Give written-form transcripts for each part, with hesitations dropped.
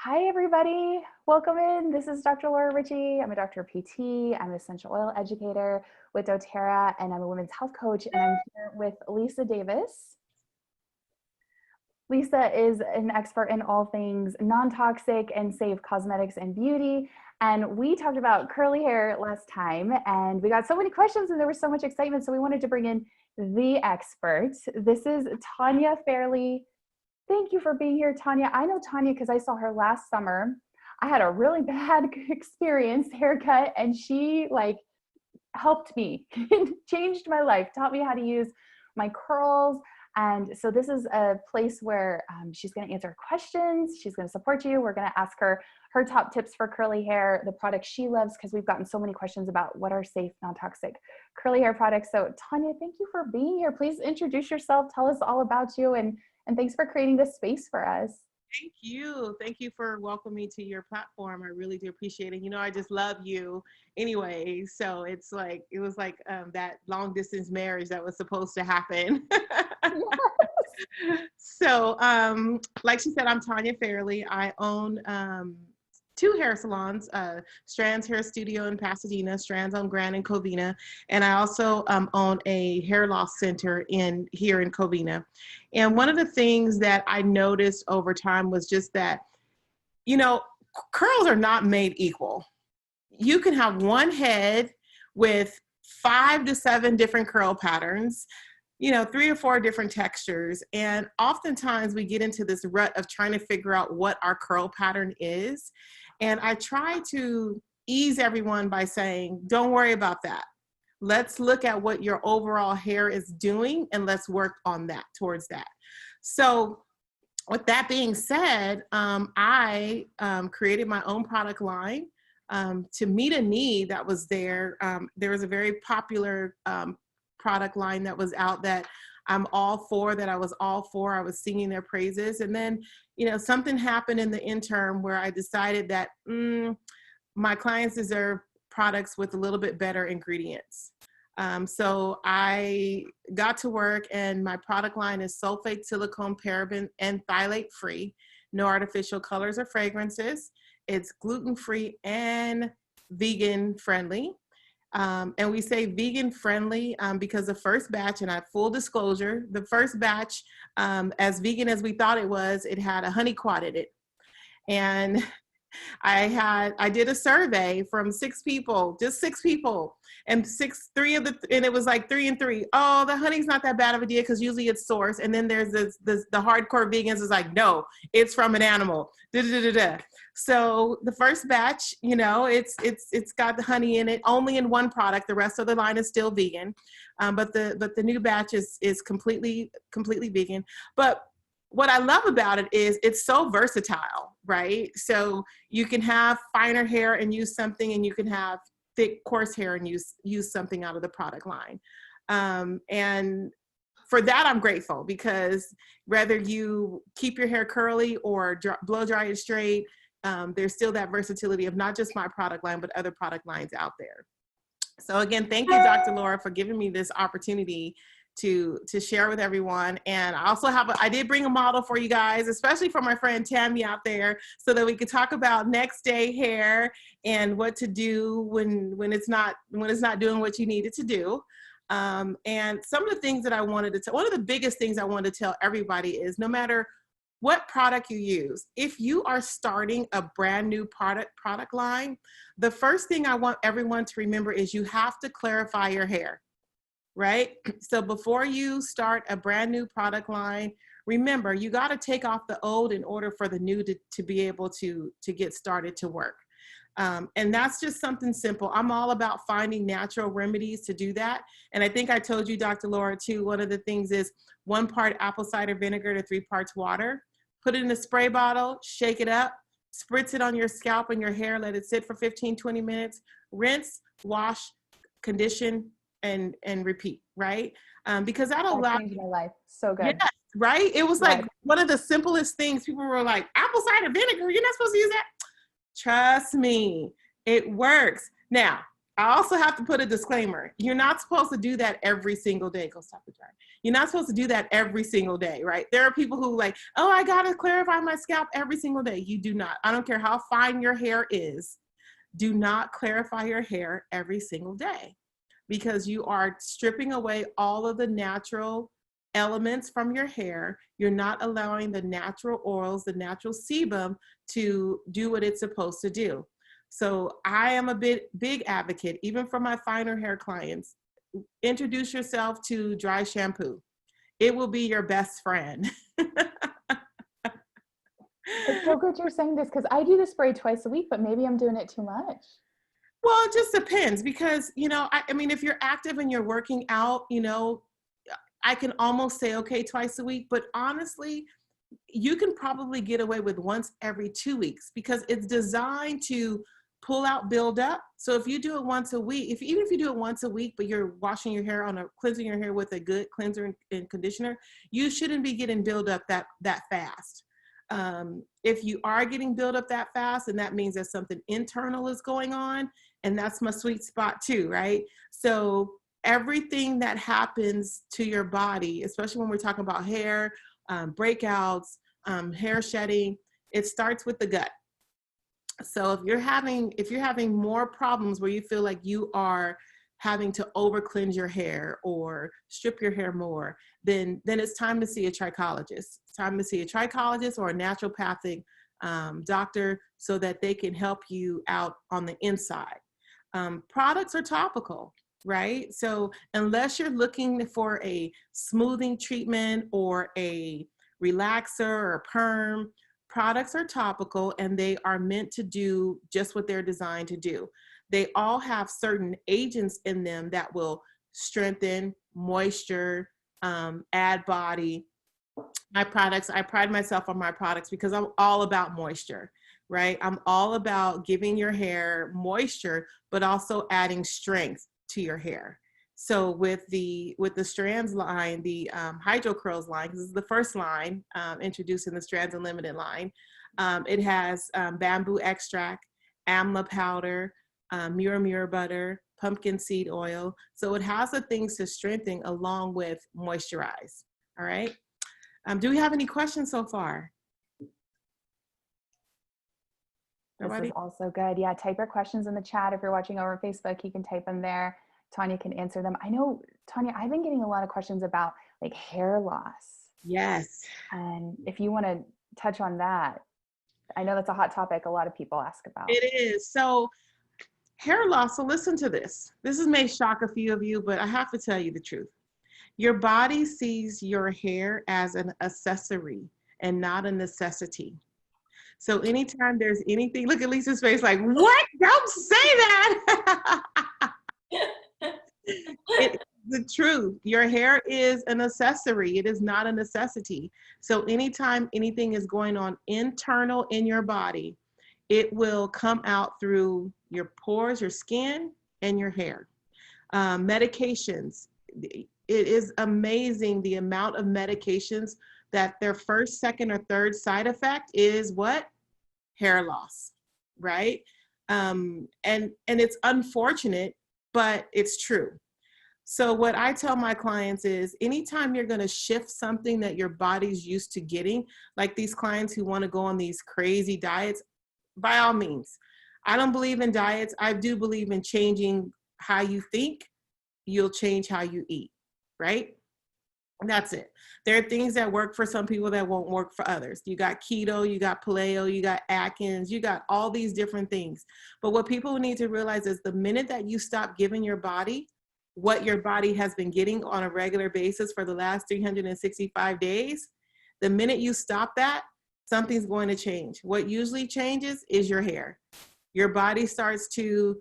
Hi, everybody. Welcome in. This is Dr. Ricci. I'm a doctor of PT. I'm an essential oil educator with doTERRA, and I'm a women's health coach. And I'm here with Lisa Davis. Lisa is an expert in all things non-toxic and safe cosmetics and beauty. And we talked about curly hair last time, and we got so many questions and there was so much excitement. So we wanted to bring in the expert. This is Tonya Fairley. Thank you for being here, Tonya. I know Tonya because I saw her last summer. I had a really bad experience haircut, and she helped me, changed my life, taught me how to use my curls. And so this is a place where she's going to answer questions. She's going to support you. We're going to ask her top tips for curly hair, the products she loves, because we've gotten so many questions about what are safe, non-toxic curly hair products. So Tonya, thank you for being here. Please introduce yourself. Tell us all about you, and thanks for creating this space for us. Thank you. Thank you for welcoming me to your platform. I really do appreciate it. You know, I just love you anyway. So it was like that long distance marriage that was supposed to happen. So like she said, I'm Tonya Fairley. I own two hair salons, Strands Hair Studio in Pasadena, Strands on Grand in Covina, and I also own a hair loss center here in Covina. And one of the things that I noticed over time was just that, you know, curls are not made equal. You can have one head with 5 to 7 different curl patterns, 3 or 4 different textures. And oftentimes we get into this rut of trying to figure out what our curl pattern is. And I try to ease everyone by saying, don't worry about that. Let's look at what your overall hair is doing and let's work on that, towards that. So with that being said, I created my own product line to meet a need that was there. There was a very popular product line that was out that I was all for. I was singing their praises. And then, something happened in the interim where I decided that my clients deserve products with a little bit better ingredients. So I got to work, and my product line is sulfate, silicone, paraben, and phthalate free. No artificial colors or fragrances. It's gluten-free and vegan friendly. And we say vegan friendly because the first batch, and I have full disclosure, the first batch, as vegan as we thought it had a honey quat in it. And I did a survey from 6 people, just 6 people, and it was like 3 and 3. Oh, the honey's not that bad of a deal because usually it's sourced. And then there's the hardcore vegans is like, no, it's from an animal. So the first batch, it's got the honey in it only in one product. The rest of the line is still vegan, but the new batch is completely vegan. But what I love about it is it's so versatile, right? So you can have finer hair and use something, and you can have thick, coarse hair and use something out of the product line. And for that, I'm grateful, because whether you keep your hair curly or blow dry it straight, there's still that versatility of not just my product line, but other product lines out there. So again, thank you, Dr. Laura, for giving me this opportunity to share with everyone. And I also I did bring a model for you guys, especially for my friend Tammy out there, so that we could talk about next day hair and what to do when it's not doing what you need it to do. And some of the things that I wanted to tell, one of the biggest things I wanted to tell everybody is, no matter what product you use, if you are starting a brand new product line, the first thing I want everyone to remember is you have to clarify your hair. Right? So before you start a brand new product line, remember, you got to take off the old in order for the new to be able to get started to work. And that's just something simple. I'm all about finding natural remedies to do that. And I think I told you, Dr. Laura, too, one of the things is 1 part apple cider vinegar to 3 parts water. Put it in a spray bottle, shake it up, spritz it on your scalp and your hair, let it sit for 15, 20 minutes, rinse, wash, condition, and repeat, right? Because that'll allow. Changed my life. So good. Yes, right? It was like one of the simplest things. People were like, apple cider vinegar, you're not supposed to use that. Trust me, it works. Now, I also have to put a disclaimer. You're not supposed to do that every single day. Go stop the dryer. You're not supposed to do that every single day, right? There are people who like, oh, I got to clarify my scalp every single day. You do not. I don't care how fine your hair is. Do not clarify your hair every single day, because you are stripping away all of the natural elements from your hair. You're not allowing the natural oils, the natural sebum to do what it's supposed to do. So I am a big advocate, even for my finer hair clients. Introduce yourself to dry shampoo. It will be your best friend. It's so good you're saying this, because I do the spray twice a week, but maybe I'm doing it too much. Well, it just depends, because, you know, I mean, if you're active and you're working out, you know, I can almost say, okay, twice a week, but honestly, you can probably get away with once every 2 weeks, because it's designed to pull out buildup. So if you do it once a week, even if you do it once a week, but you're washing your hair cleansing your hair with a good cleanser and conditioner, you shouldn't be getting buildup that fast. If you are getting buildup that fast, and that means that something internal is going on, and that's my sweet spot too, right? So everything that happens to your body, especially when we're talking about hair, breakouts, hair shedding, it starts with the gut. So if you're having more problems where you feel like you are having to over cleanse your hair or strip your hair more, then it's time to see a trichologist. It's time to see a trichologist or a naturopathic doctor, so that they can help you out on the inside. Products are topical, right? So unless you're looking for a smoothing treatment or a relaxer or a perm, products are topical, and they are meant to do just what they're designed to do. They all have certain agents in them that will strengthen, moisture, add body. My products, I pride myself on my products because I'm all about moisture, right? I'm all about giving your hair moisture, but also adding strength to your hair. So with the Strands line, the Hydro Curls line, because this is the first line introduced in the Strands Unlimited line, it has bamboo extract, amla powder, mura butter, pumpkin seed oil. So it has the things to strengthen along with moisturize. All right. Do we have any questions so far? Nobody? This is also good. Yeah, type your questions in the chat. If you're watching over Facebook, you can type them there. Tonya can answer them. I know, Tonya, I've been getting a lot of questions about like hair loss. Yes. And if you want to touch on that, I know that's a hot topic a lot of people ask about. It is. So hair loss, so listen to this. This may shock a few of you, but I have to tell you the truth. Your body sees your hair as an accessory and not a necessity. So anytime there's anything, look at Lisa's face like, what? Don't say that. It's the truth. Your hair is an accessory. It is not a necessity. So anytime anything is going on internal in your body, it will come out through your pores, your skin, and your hair. Medications. It is amazing the amount of medications that their first, second, or third side effect is what? Hair loss, right? And it's unfortunate, but it's true. So what I tell my clients is anytime you're going to shift something that your body's used to getting, like these clients who want to go on these crazy diets, by all means. I don't believe in diets. I do believe in changing how you think. You'll change how you eat, right? That's it. There are things that work for some people that won't work for others. You got keto, you got paleo, you got Atkins, you got all these different things. But what people need to realize is the minute that you stop giving your body what your body has been getting on a regular basis for the last 365 days, the minute you stop that, something's going to change. What usually changes is your hair. Your body starts to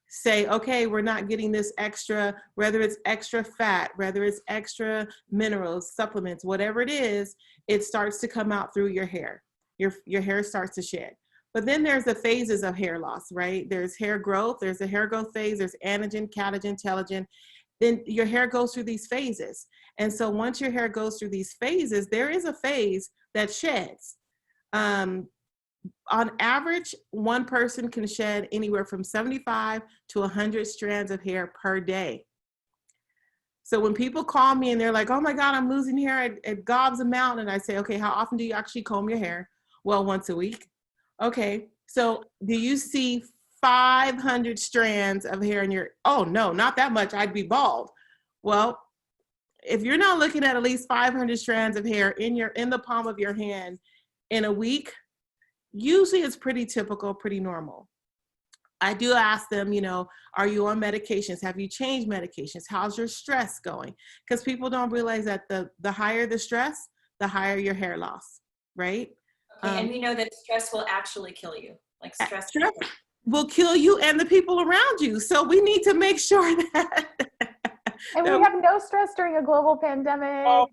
say, okay, we're not getting this extra, whether it's extra fat, whether it's extra minerals, supplements, whatever it is, it starts to come out through your hair. Your hair starts to shed. But then there's the phases of hair loss, right? There's hair growth, there's a hair growth phase, there's anagen, catagen, telogen. Then your hair goes through these phases. And so once your hair goes through these phases, there is a phase that sheds. on average, one person can shed anywhere from 75 to 100 strands of hair per day. So when people call me and they're like, oh my God, I'm losing hair at gobs amount, and I say, okay, how often do you actually comb your hair? Well, once a week. Okay, so do you see 500 strands of hair in your, oh no, not that much, I'd be bald. Well, if you're not looking at least 500 strands of hair in the palm of your hand in a week, usually it's pretty typical, pretty normal. I do ask them, you know, are you on medications? Have you changed medications? How's your stress going? Because people don't realize that the higher the stress, the higher your hair loss, right? Okay, and we know that stress will actually kill you. Like stress will kill you and the people around you. So we need to make sure that. And we have no stress during a global pandemic. Oh,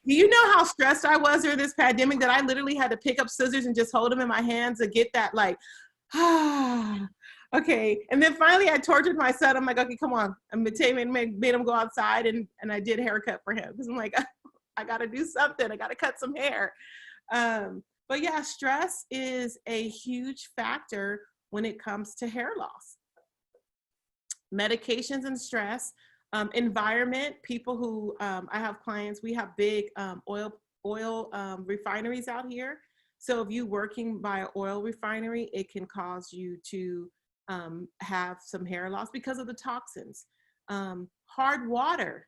do you know how stressed I was during this pandemic that I literally had to pick up scissors and just hold them in my hands to get that like, okay. And then finally I tortured my son. I'm like, okay, come on. I made him go outside and I did a haircut for him because I'm like, I got to do something. I got to cut some hair. But yeah, stress is a huge factor when it comes to hair loss. Medications and stress, environment, people who, I have clients, we have big oil refineries out here. So if you're working by an oil refinery, it can cause you to have some hair loss because of the toxins. Hard water.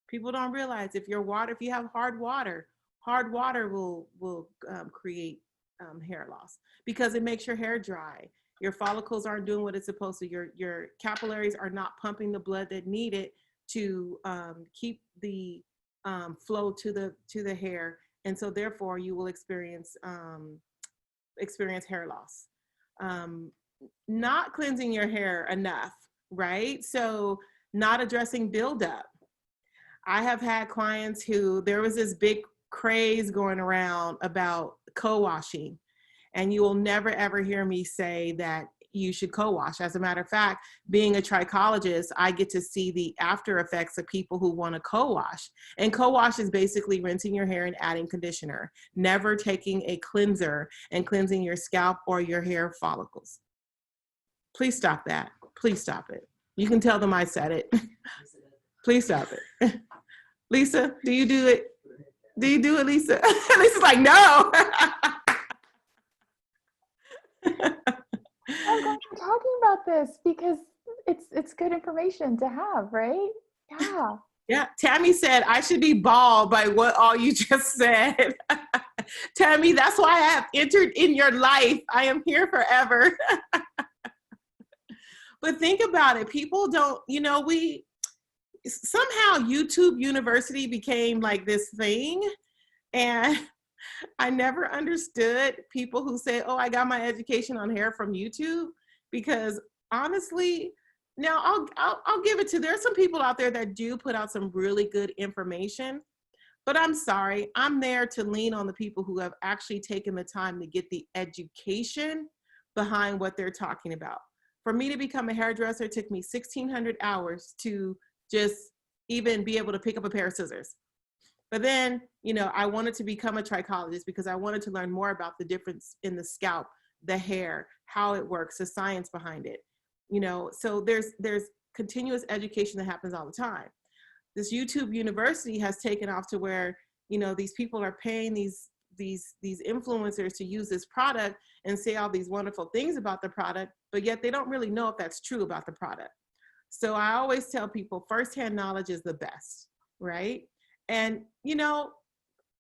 People don't realize if you have hard water will create hair loss because it makes your hair dry. Your follicles aren't doing what it's supposed to. Your capillaries are not pumping the blood that needed to keep the flow to the hair, and so therefore you will experience hair loss. Not cleansing your hair enough, right? So not addressing buildup. I have had clients who there was this big craze going around about co-washing. And you will never, ever hear me say that you should co-wash. As a matter of fact, being a trichologist, I get to see the after effects of people who want to co-wash. And co-wash is basically rinsing your hair and adding conditioner, never taking a cleanser and cleansing your scalp or your hair follicles. Please stop that. Please stop it. You can tell them I said it. Please stop it. Lisa, do you do it? Do you do it, Lisa? Lisa's like, no. I'm glad we're talking about this because it's good information to have, right? Yeah. Yeah. Tammy said I should be bald by what all you just said. Tammy, that's why I have entered in your life. I am here forever. But think about it. People don't, somehow YouTube University became like this thing. And I never understood people who say, oh, I got my education on hair from YouTube, because honestly, now I'll give it to, there are some people out there that do put out some really good information, but I'm sorry, I'm there to lean on the people who have actually taken the time to get the education behind what they're talking about. For me to become a hairdresser, it took me 1,600 hours to just even be able to pick up a pair of scissors. But then, I wanted to become a trichologist because I wanted to learn more about the difference in the scalp, the hair, how it works, the science behind it. So there's continuous education that happens all the time. This YouTube University has taken off to where, these people are paying these influencers to use this product and say all these wonderful things about the product, but yet they don't really know if that's true about the product. So I always tell people firsthand knowledge is the best, right? And,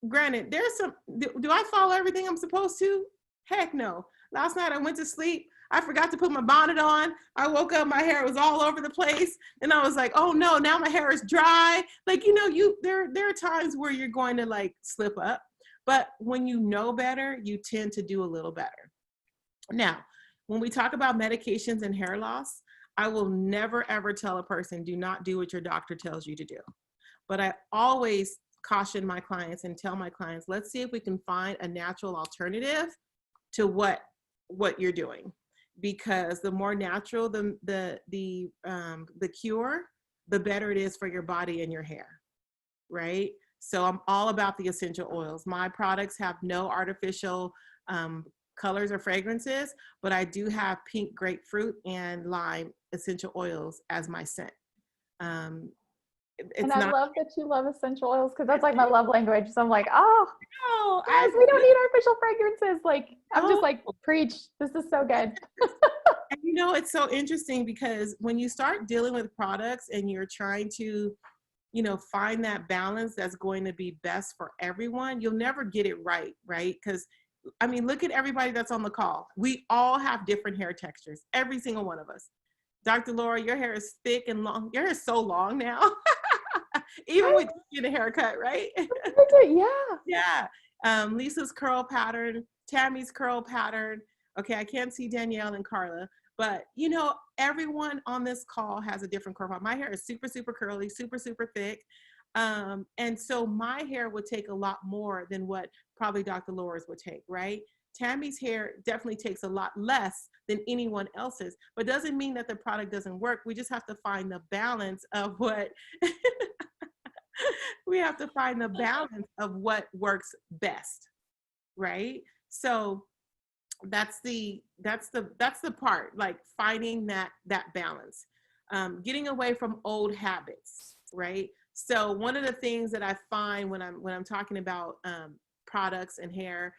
granted, there's some, do I follow everything I'm supposed to? Heck no. Last night I went to sleep. I forgot to put my bonnet on. I woke up, my hair was all over the place. And I was like, oh no, now my hair is dry. Like, there are times where you're going to like slip up. But when you know better, you tend to do a little better. Now, when we talk about medications and hair loss, I will never, ever tell a person, do not do what your doctor tells you to do. But I always caution my clients and tell my clients, let's see if we can find a natural alternative to what you're doing. Because the more natural the cure, the better it is for your body and your hair, right? So I'm all about the essential oils. My products have no artificial colors or fragrances, but I do have pink grapefruit and lime essential oils as my scent. And I love that you love essential oils, because that's like my love language. So I'm like, oh, no, yes, we don't need artificial fragrances. Like, I'm just like, preach. This is so good. And you know, it's so interesting because when you start dealing with products and you're trying to, you know, find that balance that's going to be best for everyone, you'll never get it right, right? Because I mean, look at everybody that's on the call. We all have different hair textures, every single one of us. Dr. Laura, your hair is thick and long. Your hair is so long now. Even with getting a haircut, right? Yeah. Yeah. Lisa's curl pattern, Tammy's curl pattern. Okay, I can't see Danielle and Carla, but you know, everyone on this call has a different curl pattern. My hair is super, super curly, super, super thick. And so my hair would take a lot more than what probably Dr. Laura's would take, right? Tammy's hair definitely takes a lot less than anyone else's, but doesn't mean that the product doesn't work. We just have to find the balance of what we have to find the balance of what works best, right? So that's the part, like finding that balance, getting away from old habits, right? So one of the things that I find when I'm talking about products and hair,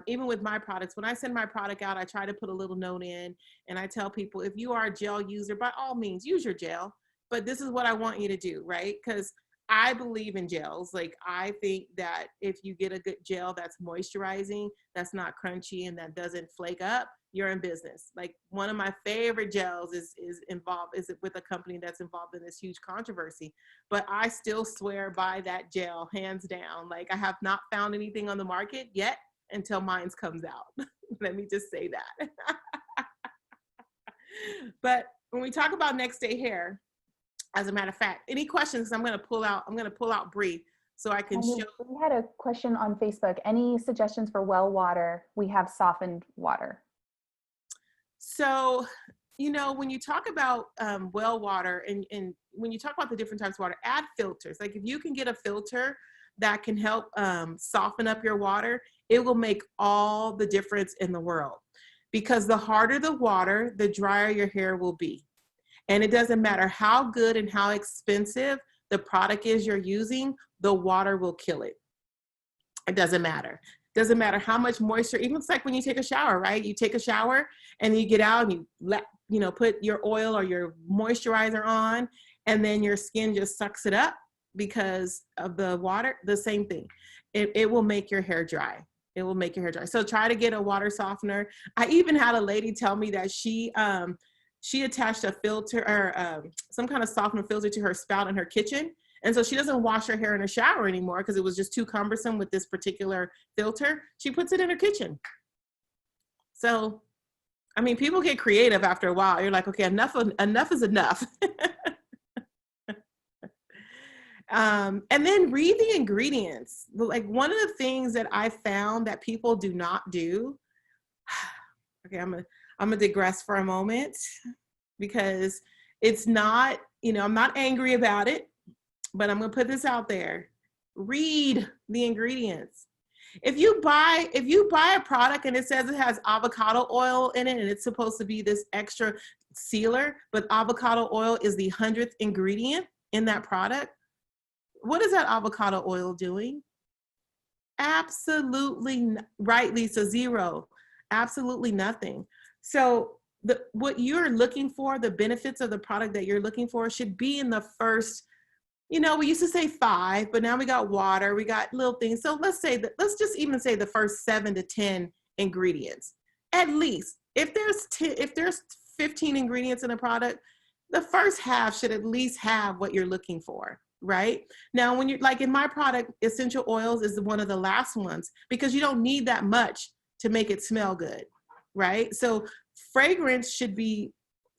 even with my products, when I send my product out, I try to put a little note in, and I tell people, if you are a gel user, by all means, use your gel, but this is what I want you to do, right? Because I believe in gels. Like, I think that if you get a good gel that's moisturizing, that's not crunchy, and that doesn't flake up, you're in business. Like, one of my favorite gels is with a company that's involved in this huge controversy, but I still swear by that gel, hands down. Like, I have not found anything on the market yet until mine's comes out. Let me just say that. But when we talk about next day hair, as a matter of fact, any questions? I'm going to pull out Bree so I can show. We had a question on Facebook. Any suggestions for well water? We have softened water. So, you know, when you talk about well water, and when you talk about the different types of water, add filters. Like, if you can get a filter that can help soften up your water, it will make all the difference in the world. Because the harder the water, the drier your hair will be. And it doesn't matter how good and how expensive the product is you're using, the water will kill it. It doesn't matter. It doesn't matter how much moisture, even it's like when you take a shower, right? You take a shower and you get out and you put your oil or your moisturizer on, and then your skin just sucks it up because of the water. The same thing. It will make your hair dry. It will make your hair dry. So try to get a water softener. I even had a lady tell me that she attached a filter or some kind of softener filter to her spout in her kitchen. And so she doesn't wash her hair in her shower anymore because it was just too cumbersome with this particular filter. She puts it in her kitchen. So, I mean, people get creative after a while. You're like, okay, enough is enough. And then read the ingredients. Like, one of the things that I found that people do not do. Okay, I'm gonna digress for a moment, because it's not, I'm not angry about it, but I'm gonna put this out there. Read the ingredients. If you buy a product and it says it has avocado oil in it and it's supposed to be this extra sealer, but avocado oil is the 100th ingredient in that product, what is that avocado oil doing? Absolutely right, Lisa, zero. Absolutely nothing. So what you're looking for, the benefits of the product that you're looking for, should be in the first, we used to say 5, but now we got water, we got little things. So let's just even say the first 7 to 10 ingredients. At least, if there's 15 ingredients in a product, the first half should at least have what you're looking for, right? Now, when you're like in my product, essential oils is one of the last ones, because you don't need that much to make it smell good, right? So fragrance should be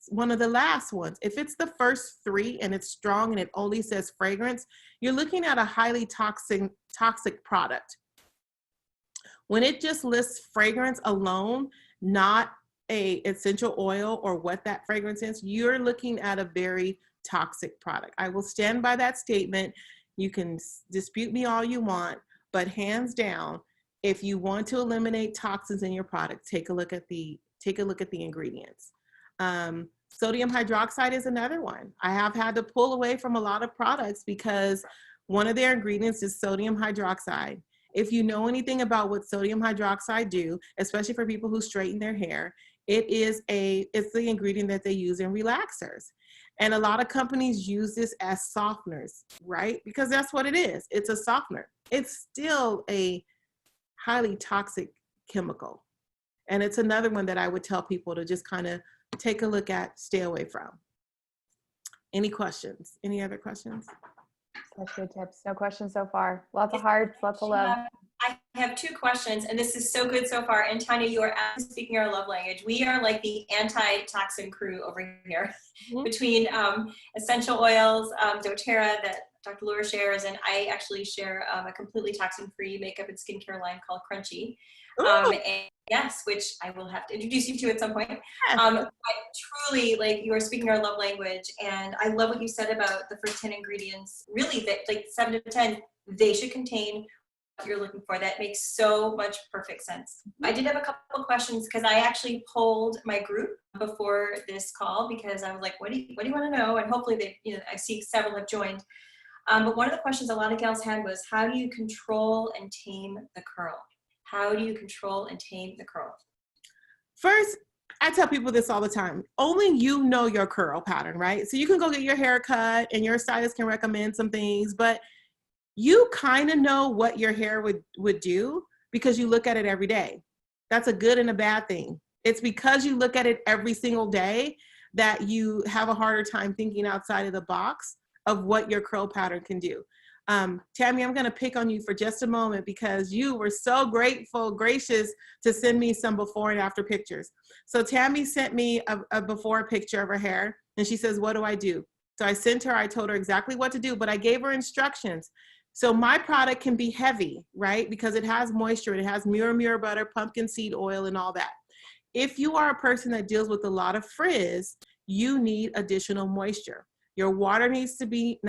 one of the last ones. If it's the first 3 and it's strong and it only says fragrance, you're looking at a highly toxic product. When it just lists fragrance alone, not a essential oil or what that fragrance is, you're looking at a very toxic product. I will stand by that statement. You can dispute me all you want, but hands down, if you want to eliminate toxins in your product, take a look at the ingredients. Sodium hydroxide is another one. I have had to pull away from a lot of products because one of their ingredients is sodium hydroxide. If you know anything about what sodium hydroxide do, especially for people who straighten their hair, it's the ingredient that they use in relaxers. And a lot of companies use this as softeners, right? Because that's what it is. It's a softener. It's still a highly toxic chemical. And it's another one that I would tell people to just kind of take a look at, stay away from. Any questions? Any other questions? Such good tips. No questions so far. Lots of hearts, lots of love. I have 2 questions, and this is so good so far. And Tonya, you are speaking our love language. We are like the anti-toxin crew over here. Between essential oils, doTERRA that Dr. Laura shares, and I actually share a completely toxin-free makeup and skincare line called Crunchy. And yes, which I will have to introduce you to at some point. But truly, like, you are speaking our love language, and I love what you said about the first 10 ingredients. Really, that like 7 to 10, they should contain what you're looking for. That makes so much perfect sense. I did have a couple of questions because I actually polled my group before this call because I was like, what do you want to know? And hopefully they, I see several have joined. But one of the questions a lot of gals had was, how do you control and tame the curl? How do you control and tame the curl? First, I tell people this all the time. Only you know your curl pattern, right? So you can go get your hair cut and your stylist can recommend some things, but you kind of know what your hair would do because you look at it every day. That's a good and a bad thing. It's because you look at it every single day that you have a harder time thinking outside of the box of what your curl pattern can do. Tammy, I'm going to pick on you for just a moment because you were so gracious to send me some before and after pictures. So Tammy sent me a before picture of her hair and she says, what do I do? So I sent her, I told her exactly what to do, but I gave her instructions. So my product can be heavy, right? Because it has moisture, it has muir butter, pumpkin seed oil, and all that. If you are a person that deals with a lot of frizz, you need additional moisture. Your water needs to be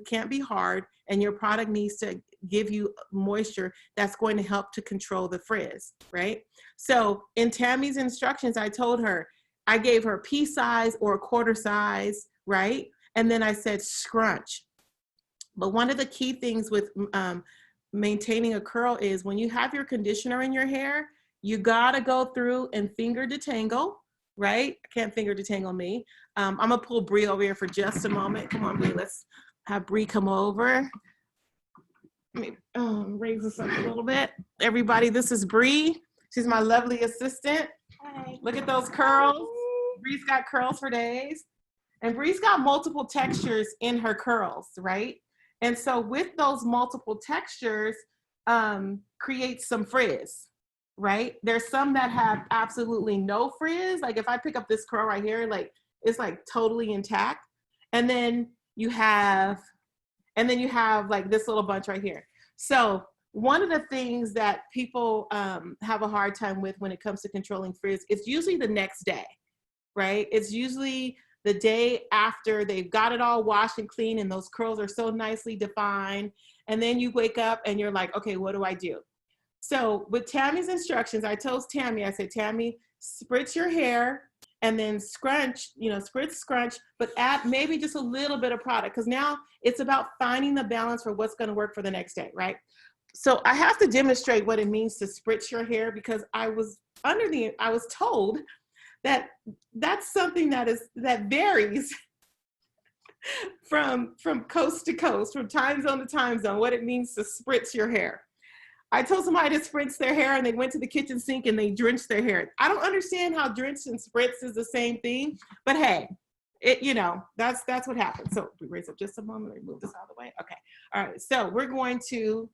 can't be hard, and your product needs to give you moisture that's going to help to control the frizz, right? So in Tammy's instructions, I told her, I gave her pea size or a quarter size, right? And then I said scrunch. But one of the key things with maintaining a curl is when you have your conditioner in your hair, you gotta go through and finger detangle, right? I can't finger detangle me. I'm gonna pull Bree over here for just a moment. Come on, Bree, let's have Bree come over. Let me raise this up a little bit. Everybody, this is Bree. She's my lovely assistant. Hi. Look at those curls. Bree's got curls for days. And Bree's got multiple textures in her curls, right? And so with those multiple textures, creates some frizz, right? There's some that have absolutely no frizz. Like if I pick up this curl right here, like it's like totally intact. And then you have like this little bunch right here. So one of the things that people have a hard time with when it comes to controlling frizz, it's usually the next day, right? It's usually the day after they've got it all washed and clean and those curls are so nicely defined. And then you wake up and you're like, okay, what do I do? So with Tammy's instructions, I told Tammy, I said, Tammy, spritz your hair and then scrunch, spritz, scrunch, but add maybe just a little bit of product because now it's about finding the balance for what's going to work for the next day, right? So I have to demonstrate what it means to spritz your hair because I was told that that's something that varies from coast to coast, from time zone to time zone, what it means to spritz your hair. I told somebody to spritz their hair and they went to the kitchen sink and they drenched their hair. I don't understand how drenched and spritz is the same thing, but hey, that's what happens. So we raise up just a moment, let me move this out of the way. Okay, all right, so we're going to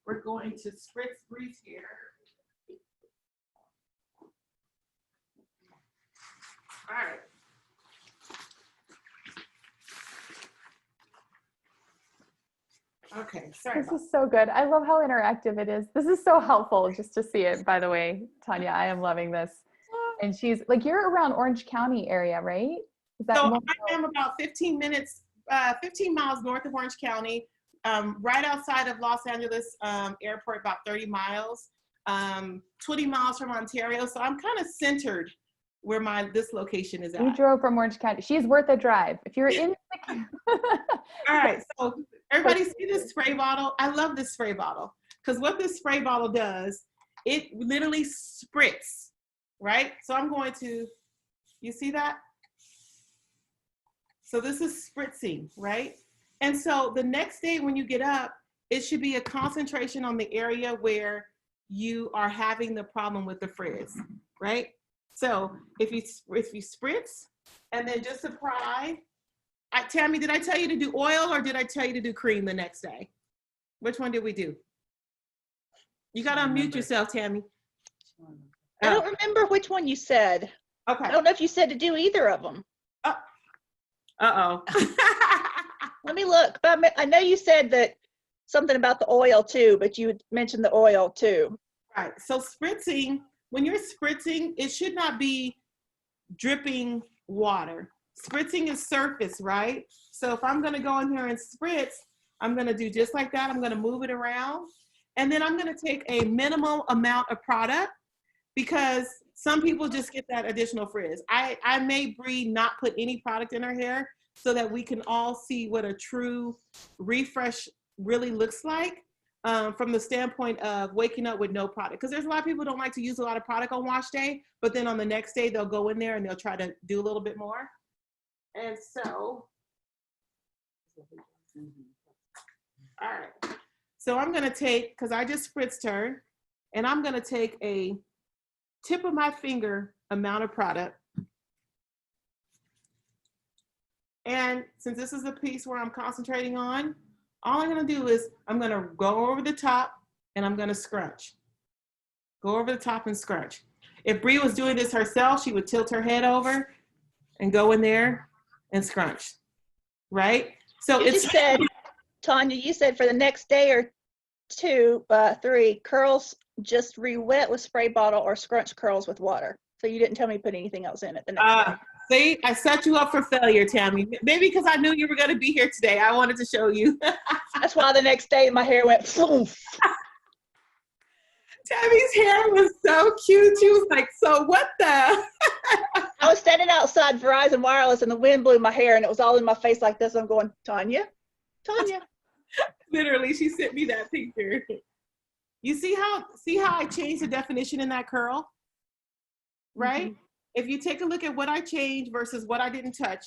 spritz Bree's hair. All right. Okay, sorry. This is so good. I love how interactive it is. This is so helpful just to see it, by the way, Tonya. I am loving this. And she's like, you're around Orange County area, right? Is that so I am about 15 minutes 15 miles north of Orange County, right outside of Los Angeles airport, about 30 miles, 20 miles from Ontario. So I'm kind of centered where this location is at. We drove from Orange County. She's worth a drive. If you're in the All right, so everybody see this spray bottle? I love this spray bottle because what this spray bottle does, it literally spritz, right? So I'm going to, you see that? So this is spritzing, right? And so the next day when you get up, it should be a concentration on the area where you are having the problem with the frizz, right? So if you spritz and then just apply, Tammy, did I tell you to do oil or did I tell you to do cream the next day? Which one did we do? You got to unmute yourself, Tammy. I don't remember which one you said. Okay. I don't know if you said to do either of them. Uh-oh. Let me look. But I know you said that something about the oil too, but you mentioned the oil too. Right. So spritzing, when you're spritzing, it should not be dripping water. Spritzing is surface, right? So if I'm going to go in here and spritz, I'm going to do just like that. I'm going to move it around. And then I'm going to take a minimal amount of product because some people just get that additional frizz. I made Bree not put any product in her hair so that we can all see what a true refresh really looks like. From the standpoint of waking up with no product. Because there's a lot of people who don't like to use a lot of product on wash day, but then on the next day, they'll go in there and they'll try to do a little bit more. And so, all right. So I'm going to take, because I just spritzed her, and I'm going to take a tip of my finger amount of product. And since this is the piece where I'm concentrating on, all I'm going to do is I'm going to go over the top and I'm going to scrunch. Go over the top and scrunch. If Bree was doing this herself, she would tilt her head over and go in there and scrunch, right? So You just said, Tonya, you said for the next day or two, 3, curls just re-wet with spray bottle or scrunch curls with water. So you didn't tell me to put anything else in it the next day. See, I set you up for failure, Tammy. Maybe because I knew you were going to be here today. I wanted to show you. That's why the next day my hair went poof. Tammy's hair was so cute. She was like, so what the? I was standing outside Verizon Wireless and the wind blew my hair and it was all in my face like this. I'm going, Tonya. Literally, she sent me that picture. You see how I changed the definition in that curl? Right? Mm-hmm. If you take a look at what I changed versus what I didn't touch,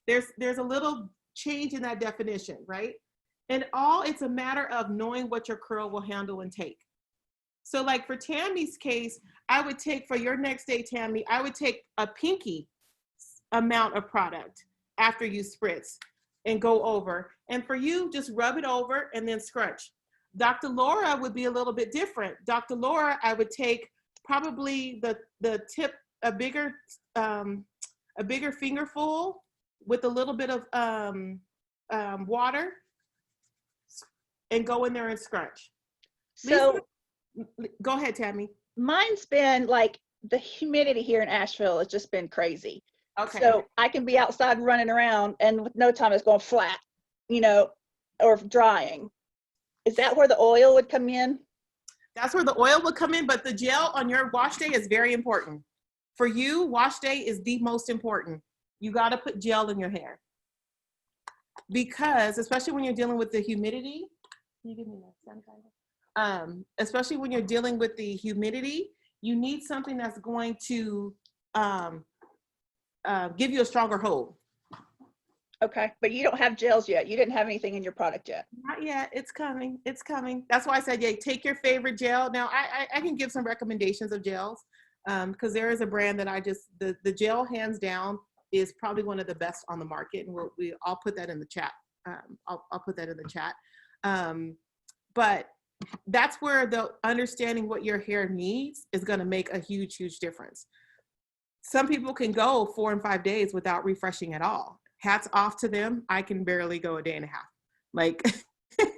there's a little change in that definition, right? And it's a matter of knowing what your curl will handle and take. So like for Tammy's case, I would take, for your next day, Tammy, I would take a pinky amount of product after you spritz and go over. And for you, just rub it over and then scrunch. Dr. Laura would be a little bit different. Dr. Laura, I would take probably the tip, a bigger fingerful with a little bit of water and go in there and scrunch. So go ahead, Tammy. Mine's been like the humidity here in Asheville has just been crazy. Okay. So I can be outside running around and with no time it's going flat, or drying. Is that where the oil would come in? That's where the oil would come in, but the gel on your wash day is very important. For you, wash day is the most important. You got to put gel in your hair. Because, especially when you're dealing with the humidity, can you give me that sanitizer? Especially when you're dealing with the humidity, you need something that's going to give you a stronger hold. Okay, but you don't have gels yet. You didn't have anything in your product yet. Not yet. It's coming. It's coming. That's why I said, yeah, take your favorite gel. Now, I can give some recommendations of gels because there is a brand that the gel hands down is probably one of the best on the market, and I'll put that in the chat. I'll put that in the chat. But that's where the understanding what your hair needs is going to make a huge, huge difference. Some people can go 4 and 5 days without refreshing at all. Hats off to them. I can barely go a day and a half. Like, yes.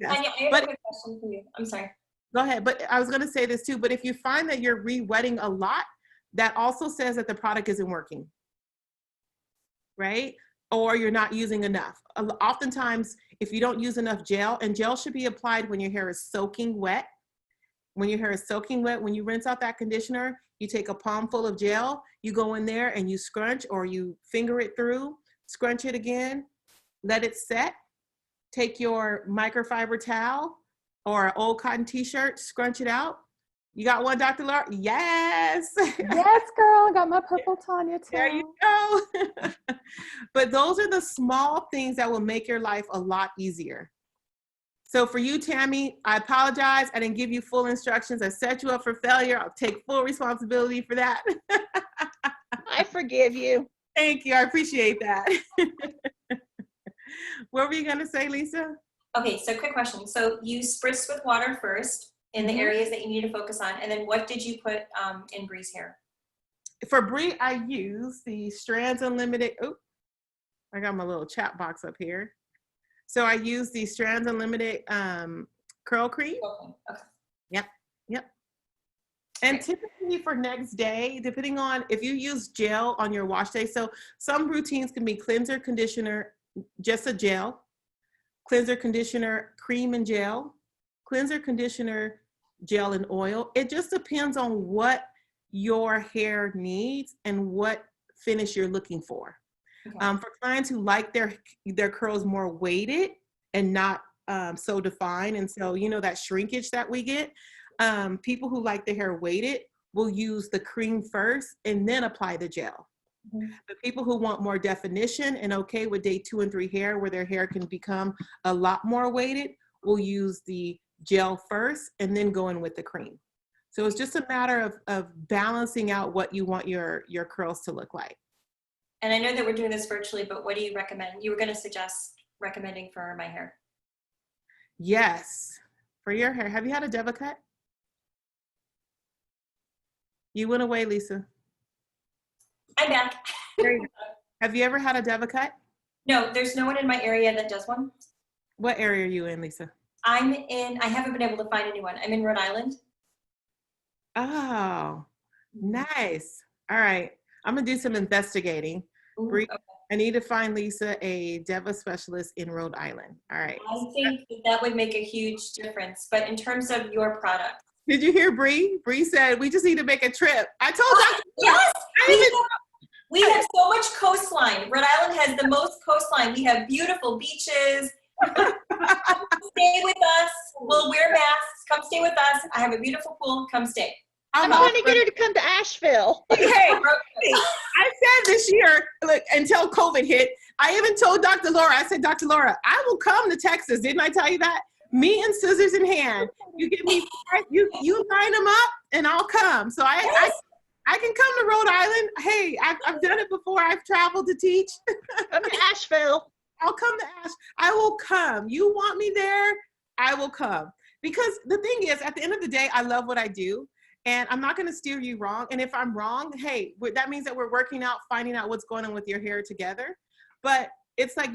Tonya, I have a quick question for you. I'm sorry. Go ahead. But I was going to say this too, but if you find that you're re-wetting a lot, that also says that the product isn't working. right? Or you're not using enough. Oftentimes, if you don't use enough gel, and gel should be applied when your hair is soaking wet. When your hair is soaking wet, when you rinse out that conditioner, you take a palm full of gel, you go in there and you scrunch or you finger it through, scrunch it again, let it set. Take your microfiber towel or an old cotton t-shirt, scrunch it out. You got one, Dr. Laura? Yes. Yes, girl, I got my purple Tonya too. There you go. But those are the small things that will make your life a lot easier. So for you, Tammy, I apologize. I didn't give you full instructions. I set you up for failure. I'll take full responsibility for that. I forgive you. Thank you. I appreciate that. What were you going to say, Lisa? Okay, so quick question. So you spritzed with water first in the areas that you need to focus on, and then what did you put in Bree's hair? For Bree, I use the Strands Unlimited. Oh, I got my little chat box up here. So I use the Strands Unlimited curl cream. Okay. Yep. And typically for next day, depending on if you use gel on your wash day, so some routines can be cleanser, conditioner, just a gel, cleanser, conditioner, cream and gel, cleanser, conditioner, gel and oil. It just depends on what your hair needs and what finish you're looking for. Okay. For clients who like their curls more weighted and not so defined, and so that shrinkage that we get, people who like the hair weighted will use the cream first and then apply the gel. The people who want more definition and okay with day 2 and 3 hair, where their hair can become a lot more weighted, will use the gel first and then go in with the cream. So it's just a matter of balancing out what you want your curls to look like. And I know that we're doing this virtually, but what do you recommend? You were going to suggest recommending for my hair. Yes, for your hair. Have you had a Deva cut? You went away, Lisa. I'm back. Have you ever had a Deva cut? No, there's no one in my area that does one. What area are you in, Lisa? I haven't been able to find anyone. I'm in Rhode Island. Oh, nice. All right. I'm going to do some investigating. Ooh, Bree, okay. I need to find Lisa a Deva specialist in Rhode Island. All right. I think that would make a huge difference. But in terms of your product. Did you hear Bree? Bree said, we just need to make a trip. I told Dr. Yes! We have so much coastline. Rhode Island has the most coastline. We have beautiful beaches. Stay with us. We'll wear masks. Come stay with us. I have a beautiful pool. Come stay. I'm trying to get her to come to Asheville. Hey, I said this year, look, until COVID hit, I even told Dr. Laura, I said, Dr. Laura, I will come to Texas. Didn't I tell you that? Me and scissors in hand. You get me, you line them up and I'll come. So I can come to Rhode Island. Hey, I've done it before. I've traveled to teach. Come to Asheville. I'll come to Ash. I will come. You want me there? I will come. Because the thing is, at the end of the day, I love what I do. And I'm not going to steer you wrong. And if I'm wrong, hey, that means that we're working out, finding out what's going on with your hair together. But it's like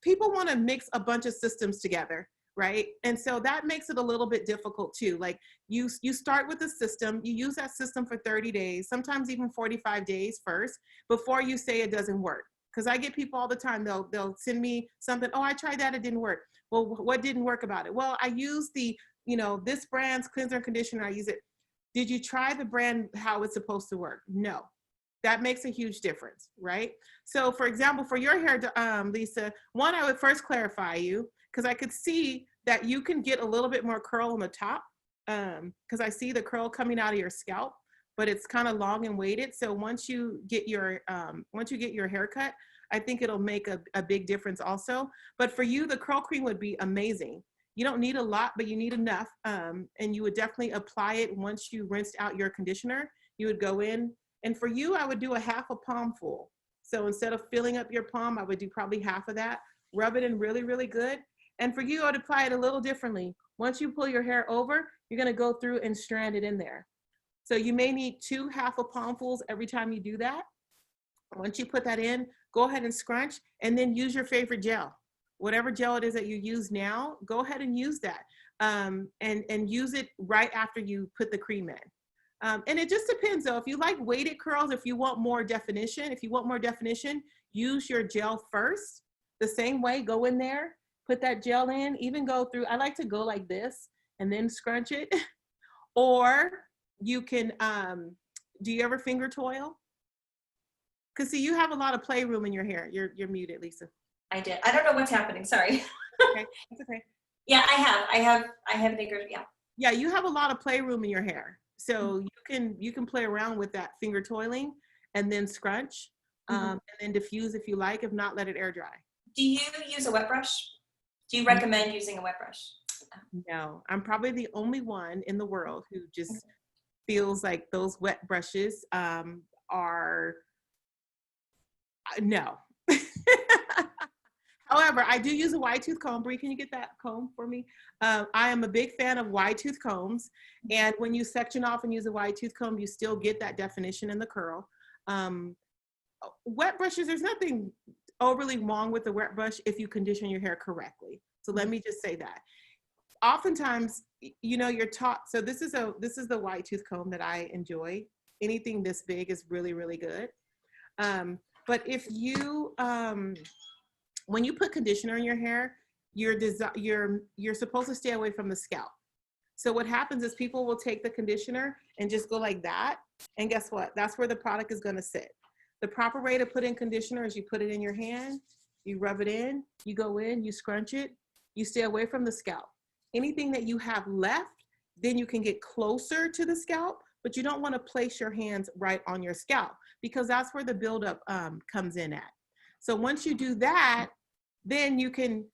people want to mix a bunch of systems together, right? And so that makes it a little bit difficult too. Like you start with a system, you use that system for 30 days, sometimes even 45 days first, before you say it doesn't work. Because I get people all the time, they'll send me something, oh, I tried that, it didn't work. Well, what didn't work about it? Well, I use this brand's cleanser and conditioner, I use it. Did you try the brand how it's supposed to work? No. That makes a huge difference, right? So for example, for your hair, Lisa, one, I would first clarify you, because I could see that you can get a little bit more curl on the top, because I see the curl coming out of your scalp, but it's kind of long and weighted. So once you get your haircut, I think it'll make a big difference also. But for you, the curl cream would be amazing. You don't need a lot, but you need enough. And you would definitely apply it once you rinsed out your conditioner. You would go in, and for you, I would do a half a palm full. So instead of filling up your palm, I would do probably half of that. Rub it in really, really good. And for you, I would apply it a little differently. Once you pull your hair over, you're gonna go through and strand it in there. So you may need 2 half a palmfuls every time you do that. Once you put that in, go ahead and scrunch, and then use your favorite gel. Whatever gel it is that you use now, go ahead and use that. And use it right after you put the cream in. And it just depends though. If you like weighted curls, if you want more definition, use your gel first. The same way, go in there, put that gel in, even go through, I like to go like this and then scrunch it. Or you can, do you ever finger toil? Because see, you have a lot of playroom in your hair. You're muted, Lisa. I did. I don't know what's happening. Sorry. Okay, that's okay. Yeah, I have fingers. Yeah. Yeah, you have a lot of playroom in your hair. So you can play around with that finger toiling and then scrunch and then diffuse if you like. If not, let it air dry. Do you use a wet brush? Do you recommend using a wet brush? No, I'm probably the only one in the world who just feels like those wet brushes are no. However, I do use a wide tooth comb. Bree, can you get that comb for me? I am a big fan of wide tooth combs. And when you section off and use a wide tooth comb, you still get that definition in the curl. Wet brushes, there's nothing overly wrong with the wet brush if you condition your hair correctly. So let me just say that. Oftentimes, you know, you're taught, so this is the wide tooth comb that I enjoy. Anything this big is really, really good. But if you, when you put conditioner in your hair, you're supposed to stay away from the scalp. So what happens is people will take the conditioner and just go like that. And guess what? That's where the product is going to sit. The proper way to put in conditioner is you put it in your hand, you rub it in, you go in, you scrunch it, you stay away from the scalp. Anything that you have left, then you can get closer to the scalp, but you don't want to place your hands right on your scalp because that's where the buildup comes in at. So once you do that, then you can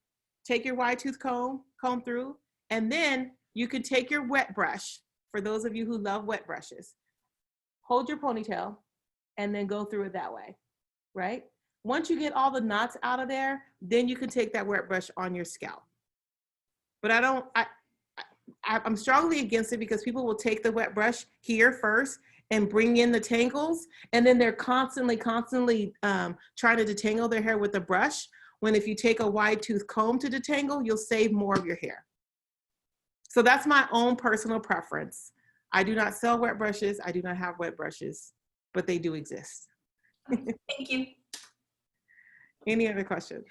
take your wide tooth comb through, and then you can take your wet brush, for those of you who love wet brushes, hold your ponytail, and then go through it that way, right? Once you get all the knots out of there, then you can take that wet brush on your scalp. But I'm strongly against it because people will take the wet brush here first and bring in the tangles, and then they're constantly trying to detangle their hair with the brush, when if you take a wide tooth comb to detangle, you'll save more of your hair. So that's my own personal preference. I do not sell wet brushes. I do not have wet brushes, but they do exist. Thank you. Any other questions?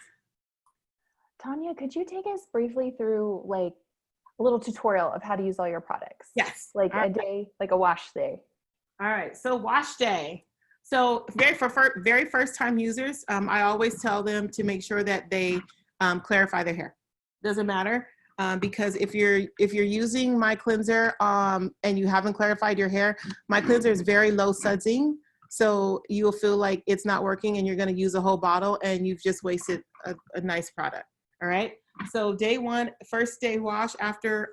Tonya, could you take us briefly through like a little tutorial of how to use all your products? Yes. Like a day, like a wash day. All right, so wash day. So for very first time users, I always tell them to make sure that they clarify their hair. Doesn't matter because if you're using my cleanser and you haven't clarified your hair, my cleanser is very low sudsing. So you'll feel like it's not working and you're gonna use a whole bottle and you've just wasted a nice product, all right? So day one, first day wash after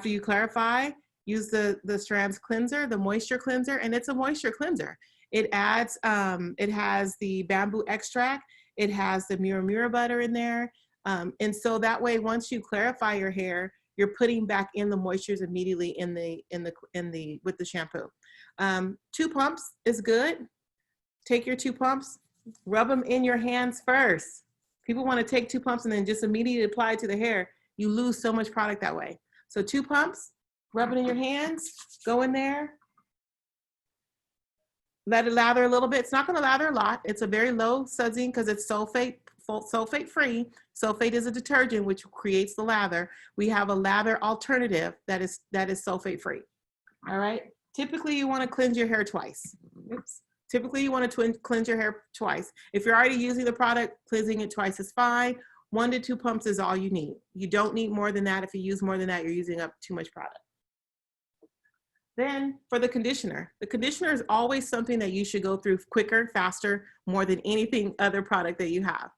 you clarify, use the Strands cleanser, the moisture cleanser, and it's a moisture cleanser. It adds, it has the bamboo extract, it has the mura butter in there, and so that way, once you clarify your hair, you're putting back in the moistures immediately with the shampoo. 2 pumps is good. Take your 2 pumps, rub them in your hands first. People want to take 2 pumps and then just immediately apply it to the hair. You lose so much product that way. So 2 pumps. Rub it in your hands, go in there, let it lather a little bit. It's not gonna lather a lot. It's a very low sudsing because it's sulfate free. Sulfate is a detergent which creates the lather. We have a lather alternative that is sulfate free, all right? Typically you wanna cleanse your hair twice. Oops. Typically you wanna cleanse your hair twice. If you're already using the product, cleansing it twice is fine. 1 to 2 pumps is all you need. You don't need more than that. If you use more than that, you're using up too much product. Then for the conditioner is always something that you should go through quicker, faster, more than anything other product that you have.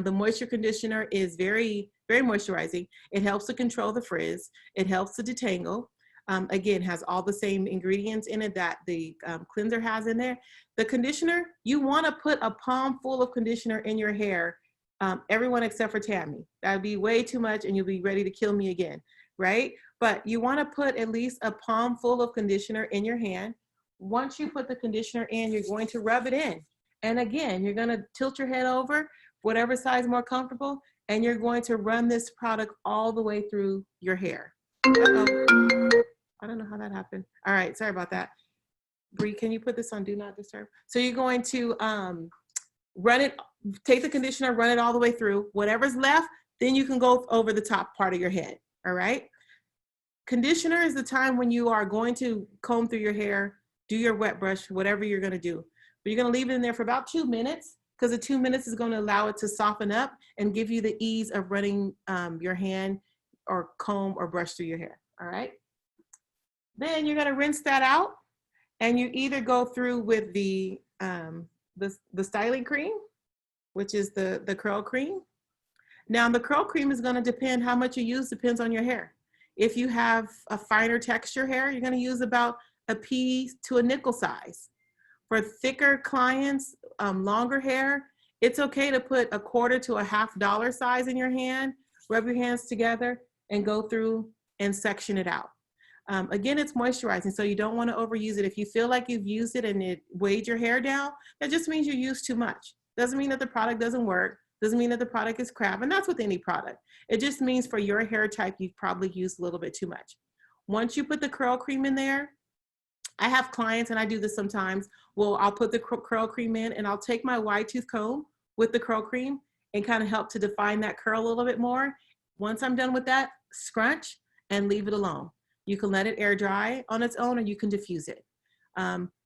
The moisture conditioner is very, very moisturizing. It helps to control the frizz. It helps to detangle. Again, has all the same ingredients in it that the cleanser has in there. The conditioner, you wanna put a palm full of conditioner in your hair, everyone except for Tammy. That'd be way too much and you'll be ready to kill me again, right? But you wanna put at least a palm full of conditioner in your hand. Once you put the conditioner in, you're going to rub it in. And again, you're gonna tilt your head over, whatever size more comfortable, and you're going to run this product all the way through your hair. Uh-oh. I don't know how that happened. All right, sorry about that. Bree, can you put this on Do Not Disturb? So you're going to run it, take the conditioner, run it all the way through. Whatever's left, then you can go over the top part of your head, all right? Conditioner is the time when you are going to comb through your hair, do your wet brush, whatever you're gonna do. But you're gonna leave it in there for about 2 minutes, because the 2 minutes is gonna allow it to soften up and give you the ease of running your hand or comb or brush through your hair, all right? Then you're gonna rinse that out, and you either go through with the styling cream, which is the curl cream. Now the curl cream is gonna depend how much you use, depends on your hair. If you have a finer texture hair, you're gonna use about a pea to a nickel size. For thicker clients, longer hair, it's okay to put a quarter to a $1/2 size in your hand, rub your hands together and go through and section it out. Again, it's moisturizing, so you don't want to overuse it. If you feel like you've used it and it weighed your hair down, that just means you used too much. Doesn't mean that the product doesn't work. Doesn't mean that the product is crap, and that's with any product. It just means for your hair type, you've probably used a little bit too much. Once you put the curl cream in there, I have clients, and I do this sometimes, well, I'll put the curl cream in and I'll take my wide tooth comb with the curl cream and kind of help to define that curl a little bit more. Once I'm done with that, scrunch and leave it alone. You can let it air dry on its own, or you can diffuse it.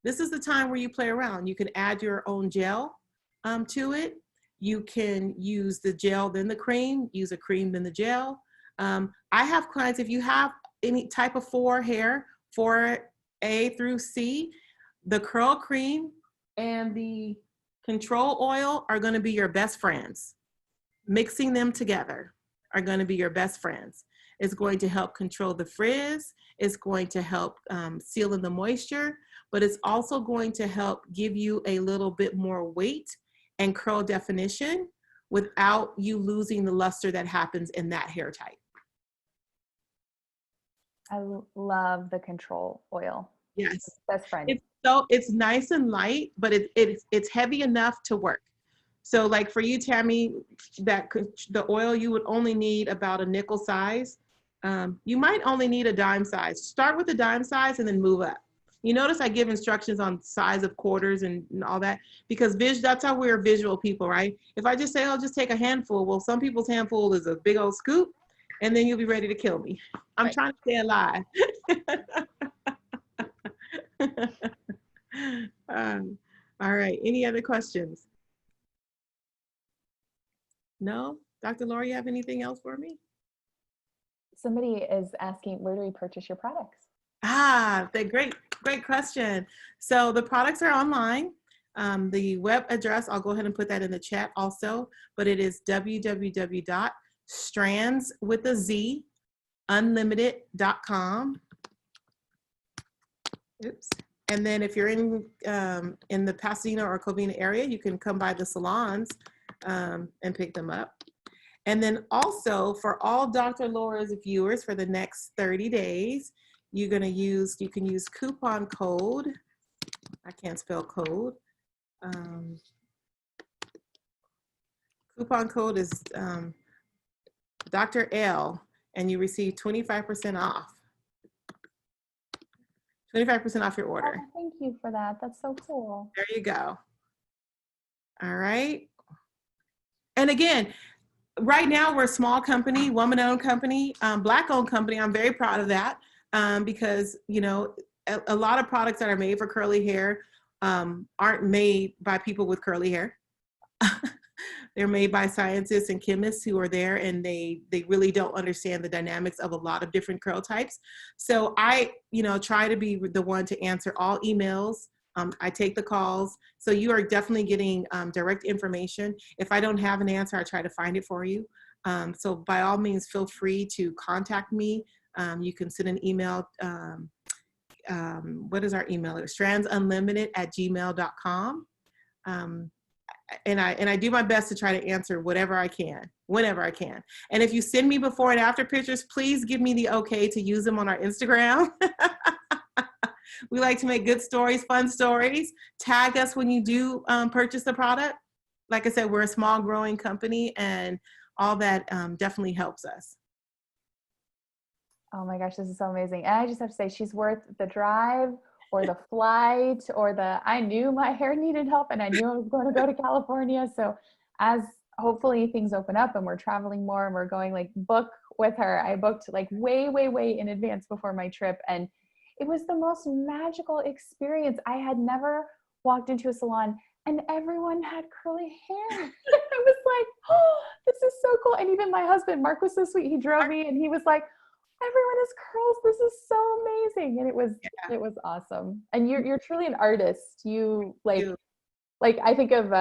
This is the time where you play around. You can add your own gel to it. You can use the gel, then the cream, use a cream, then the gel. I have clients, if you have any type of 4 hair, 4A through C, the curl cream and the control oil are gonna be your best friends. Mixing them together are gonna be your best friends. It's going to help control the frizz. It's going to help seal in the moisture, but it's also going to help give you a little bit more weight and curl definition without you losing the luster that happens in that hair type. I love the control oil. Yes. Best friend. It's nice and light, but it's heavy enough to work. So like for you, Tammy, the oil, you would only need about a nickel size. You might only need a dime size. Start with a dime size and then move up. You notice I give instructions on size of quarters and all that, because that's how we're visual people, right? If I just say, oh, just take a handful, well, some people's handful is a big old scoop, and then you'll be ready to kill me. I'm Right. trying to stay alive. All right, any other questions? No? Dr. Laura, you have anything else for me? Somebody is asking, where do we purchase your products? Great question. So the products are online. The web address, I'll go ahead and put that in the chat also, but it is www.strands.unlimited.com. Oops. And then if you're in the Pasadena or Covina area, you can come by the salons and pick them up. And then also for all Dr. Laura's viewers for the next 30 days, you can use coupon code. I can't spell code. Coupon code is Dr. L, and you receive 25% off. 25% off your order. Oh, thank you for that. That's so cool. There you go. All right. And again, right now we're a small company, woman-owned company, Black-owned company. I'm very proud of that because, you know, a lot of products that are made for curly hair aren't made by people with curly hair. They're made by scientists and chemists who are there, and they really don't understand the dynamics of a lot of different curl types. So I, you know, try to be the one to answer all emails. I take the calls. So you are definitely getting direct information. If I don't have an answer, I try to find it for you. So by all means, feel free to contact me. You can send an email. What is our email? It's strandsunlimited@gmail.com. And I do my best to try to answer whatever I can, whenever I can. And if you send me before and after pictures, please give me the okay to use them on our Instagram. We like to make good stories, fun stories. Tag us when you do purchase the product. Like I said, we're a small growing company, and all that definitely helps us. Oh my gosh, this is so amazing. And I just have to say, she's worth the drive or the flight or I knew my hair needed help and I knew I was going to go to California. So as hopefully things open up and we're traveling more and we're going, like, book with her. I booked like way, way, way in advance before my trip. And it was the most magical experience. I had never walked into a salon and everyone had curly hair. I was like, oh, this is so cool. And even my husband, Mark, was so sweet. He drove me and he was like, everyone has curls. This is so amazing. And it was awesome. And you're truly an artist. You like I think of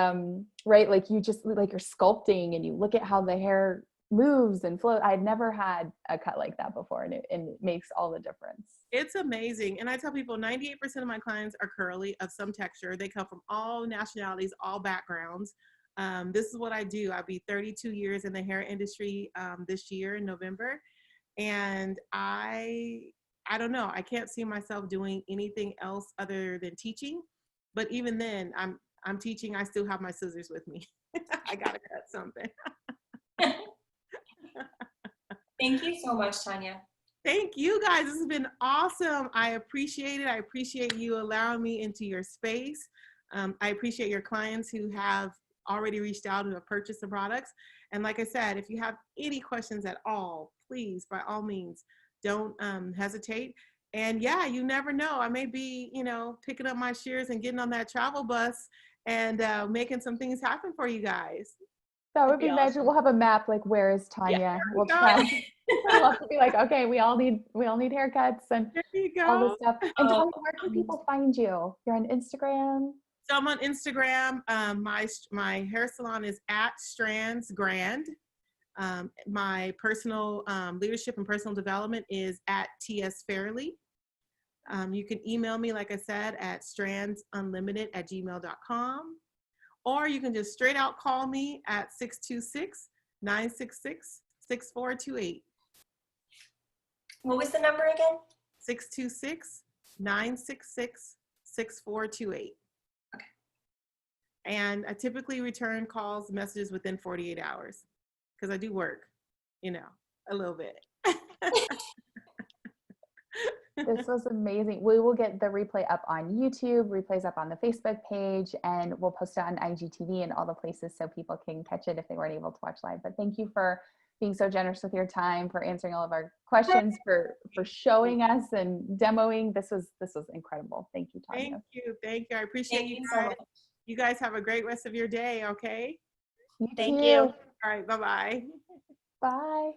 right, like you just like you're sculpting and you look at how the hair moves and flows. I'd never had a cut like that before, and it makes all the difference. It's amazing. And I tell people 98% of my clients are curly of some texture. They come from all nationalities, all backgrounds. This is what I do. I'll be 32 years in the hair industry this year in November. And I don't know, I can't see myself doing anything else other than teaching. But even then, I'm teaching, I still have my scissors with me. I gotta cut something. Thank you so much, Tonya. Thank you guys. This has been awesome. I appreciate it. I appreciate you allowing me into your space. I appreciate your clients who have already reached out and have purchased the products. And like I said, if you have any questions at all, please, by all means, don't hesitate. And yeah, you never know. I may be, picking up my shears and getting on that travel bus and making some things happen for you guys. That would be magic. Awesome. We'll have a map, like, where is Tonya? Yeah, We'll try. We'll have to be like, okay, we all need haircuts and there you go. all this stuff. And Tonya, where can people find you? You're on Instagram? So I'm on Instagram. My hair salon is at Strands Grand. My personal leadership and personal development is at TS Fairley. You can email me, like I said, at strandsunlimited@gmail.com. Or you can just straight out call me at 626-966-6428. What was the number again? 626-966-6428. Okay. And I typically return calls, messages within 48 hours because I do work, a little bit. This was amazing. We will get the replay up on YouTube, replays up on the Facebook page, and we'll post it on IGTV and all the places so people can catch it if they weren't able to watch live. But thank you for being so generous with your time, for answering all of our questions, for showing us and demoing. This was incredible. Thank you, Tonya. Thank you. I appreciate Thank you you so guys. much. You guys have a great rest of your day, okay? You Thank too. you. All right, bye-bye. Bye.